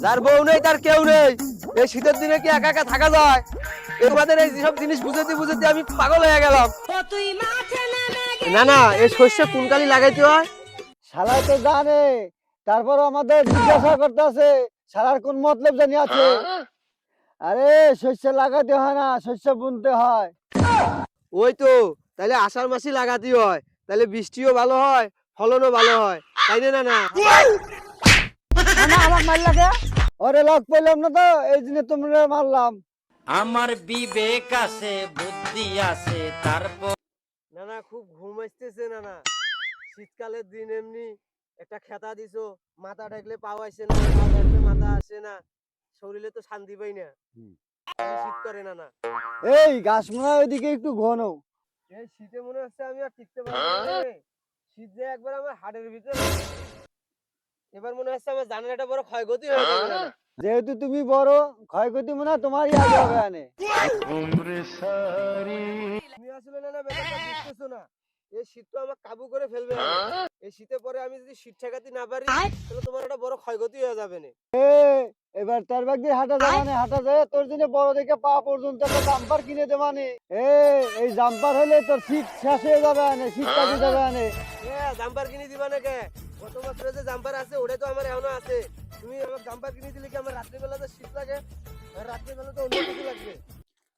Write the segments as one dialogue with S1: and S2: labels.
S1: যার বউ নেই তার কেউ নেই। এই শীতের দিনে কি একা একা থাকা যায়? তোমাদের এই সব জিনিস বুঝাতে বুঝাতে আমি পাগল হয়ে গেলাম। না না, এই শস্য কোন কালি লাগাইতে হয়?
S2: শালা তো জানে, তারপর আমাদের জিজ্ঞাসা করতেছে শালার কোন মতলব জানি আছে। আরে শস্য লাগাতে হয় না, শস্য বুনতে হয়।
S1: ওই তো, তাহলে আষাঢ় মাসে লাগাতে হয়, তাহলে বৃষ্টিও ভালো হয়, ফলনও ভালো হয়, তাই না? না না,
S2: না না, আমার মার লাগে। ওরে লক পেলাম না তো, এই জন্য তোমরা মারলাম।
S3: আমার বিবেক আছে, বুদ্ধি আছে, তারপর
S1: না না, খুব ঘুম আসতেছে। না না, শীতকালের দিন এমনি একটা খেতা দিছো, মাথা ঢাকলে পাও আসে না, পা ঢাকলে মাথা আসে না, শরীরে তো শান্তি পাই না। শীত করে। না না,
S2: এই গাছ মনে হয় ওইদিকে একটু ঘন।
S1: এই শীতে মনে হচ্ছে আমি আর টিকতে পারবো না রে। শীত যে একবার আমার হাড়ের ভিতরে, এবার মনে হচ্ছে আমার জানালাটা বড় ক্ষয়ক্ষতি হয়ে যাবে। না না,
S2: যেহেতু তুমি বড়, ক্ষয়ক্ষতি মনে হয় তোমারই আগে হবে আনে।
S1: তুমি আসলে না না ব্যাপারটা বুঝতেছো না। এই শীত তো আমার কাবু করে ফেলবে। এই শীতে পরে আমি যদি শীত ঠেকাতে না পারি, তাহলে তোমার একটা বড় ক্ষয়ক্ষতি হয়ে যাবে না।
S2: এবার তার বাগ দিয়ে হাঁটা যাবে মানে, হাঁটা যায় তোর জন্য বড় দেখে পা পর্যন্ত একটা জাম্পার কিনে দে মানে। এই জাম্পার হলে তোর শীত শেষ হয়ে যাবে আনে, শীত কাটি যাবে আনে।
S1: জাম্পার কিনে দিবা নাকি? গত বছরে যে জাম্পার আছে ওটা তো আমার এখনো আছে। তুমি আমার জাম্পার কিনে দিলে কি আমার রাত্রিবেলা তো শীত লাগে, আর রাত্রিবেলা তো অন্য কিছু লাগবে।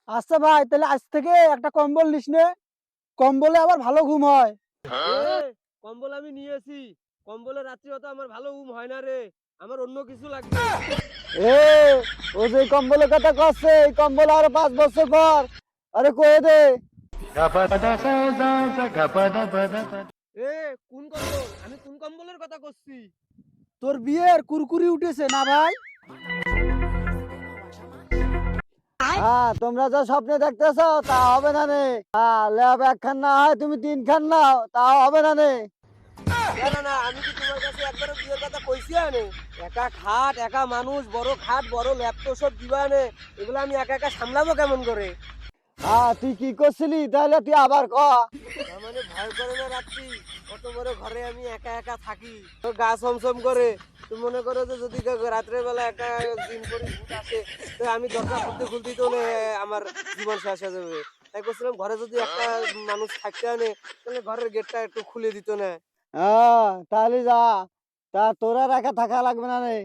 S2: আচ্ছা ভাই, তাহলে আজ থেকে একটা কম্বল নিস নে, কম্বলে আবার ভালো ঘুম হয়।
S1: কম্বল আমি নিয়েছি, কম্বলে রাত্রি হতো আমার ভালো ঘুম হয় না রে, আমার অন্য কিছু লাগবে।
S2: ও যে কম্বলের কথা করছে, এই কম্বল আরো 5 বছর পর আরে কয়ে দে।
S1: কোন কম্বল? আমি কোন কম্বলের কথা করছি?
S2: তোর বিয়ের কুরকুরি উঠেছে না ভাই? হ্যাঁ, তোমরা যা স্বপ্নে দেখতেছ তা হবে না নে। ল্যাব 1 খান না হয় তুমি 3 খান নাও, তাও হবে না নে।
S1: না না না, আমি কি তোমার কাছে একবারও বিয়ের কথা কইছি? আনে একা খাট, একা মানুষ, বড় খাট, বড় ল্যাপটপ সব দিবা নে, এগুলো আমি একা একা সামলাবো কেমন করে?
S2: তুই কি করছিলি তাহলে তুই আবার ক।
S1: তার মানে ভয় করে না রাত্রি? কত বড় ঘরে আমি একা একা থাকি, তো গা ছমছম করে। তুমি মনে করো যে যদি রাত্রের বেলা একা দিন করে ভূত আসে, তো আমি দরজা খুলতে খুলতেই তো আমার জীবন শেষ হয়ে যাবে। তাই বলছিলাম ঘরে যদি একটা মানুষ থাকতে আনে, তাহলে ঘরের গেটটা একটু খুলে দিত না।
S2: তাহলে যা, তা তোরা একা থাকা লাগবে না রে।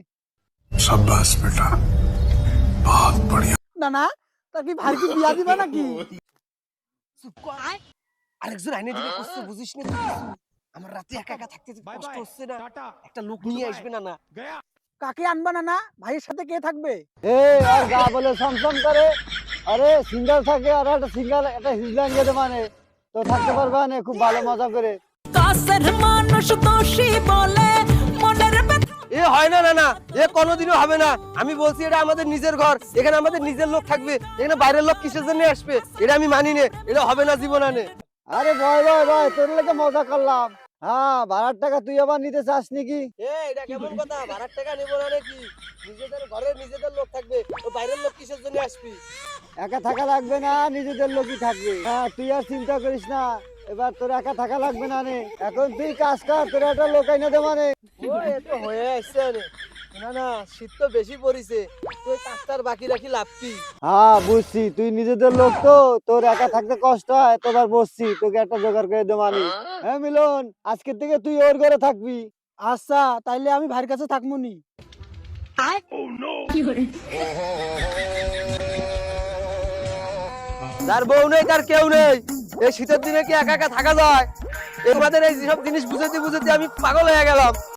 S4: शाबाश बेटा, बहुत बढ़िया।
S2: না না, তা কি ভাই কি বিয়া দিবা নাকি?
S1: চুপ কর, আরেকজন আইনে দিকে কষ্ট বুঝিস না তুই কিছু? আমার রাতে একা একা থাকতে কষ্ট হচ্ছে না, একটা লোক নিয়ে আসবে। না না,
S2: কাকে আনবা না না? ভাইয়ের সাথে কে থাকবে? আর গা বলে সমসম করে। আরে সিঙ্গেল থাকে, আর একটা সিঙ্গেল একটা হিজল্যান্ড যেতে মানে তো থাকতে পারবা না খুব ভালো মজা করে।
S5: কাছের মানুষ দোষী বলে মনের
S1: এ হয় না। না না, এ কোনোদিনও হবে না। আমি বলছি এটা আমাদের নিজের ঘর, এখানে আমাদের নিজের লোক থাকবে, এখানে বাইরের লোক কিসের জন্য আসবে? এটা আমি মানি না, এটা হবে না জীবনে।
S2: আরে ভয় ভয় ভয়, তোর লেগে মজা করলাম। ভাড়ার টাকা তুই আবার নিতে চাস নাকি?
S1: এটা কেমন কথা? ভাড়ার টাকা নেব না নাকি? নিজেদের ঘরে নিজেদের লোক থাকবে, ও বাইরের লোক কিসের জন্য আসবি?
S2: একা থাকা লাগবে না, নিজেদের লোকই থাকবে। তুই আর চিন্তা করিস না, এবার তোর একা থাকা লাগবে না নে। এখন তুই কাজ কর, তোর একটা লোক এনে দে মানে।
S1: তো হয়ে আসছে নে। না না, শীত তো বেশি পড়িছে, তুই কাজটার বাকি রাখি লাভ কি?
S2: বুঝছি, তুই নিজেদের লোক তো, তোর একা থাকতে কষ্ট হয়, তোবার বসছি, তোকে একটা জোগাড় করে দেবো আমি। হ্যাঁ মিলন, আজকের থেকে তুই ওর ঘরে থাকবি। আচ্ছা, তাইলে আমি ভাইয়ের কাছে থাকবো নি।
S1: যার বউ নেই তার কেউ নেই। এই শীতের দিনে কি একা একা থাকা যায়? তোমাদের এই সব জিনিস বুঝাতে বুঝাতে আমি পাগল হয়ে গেলাম।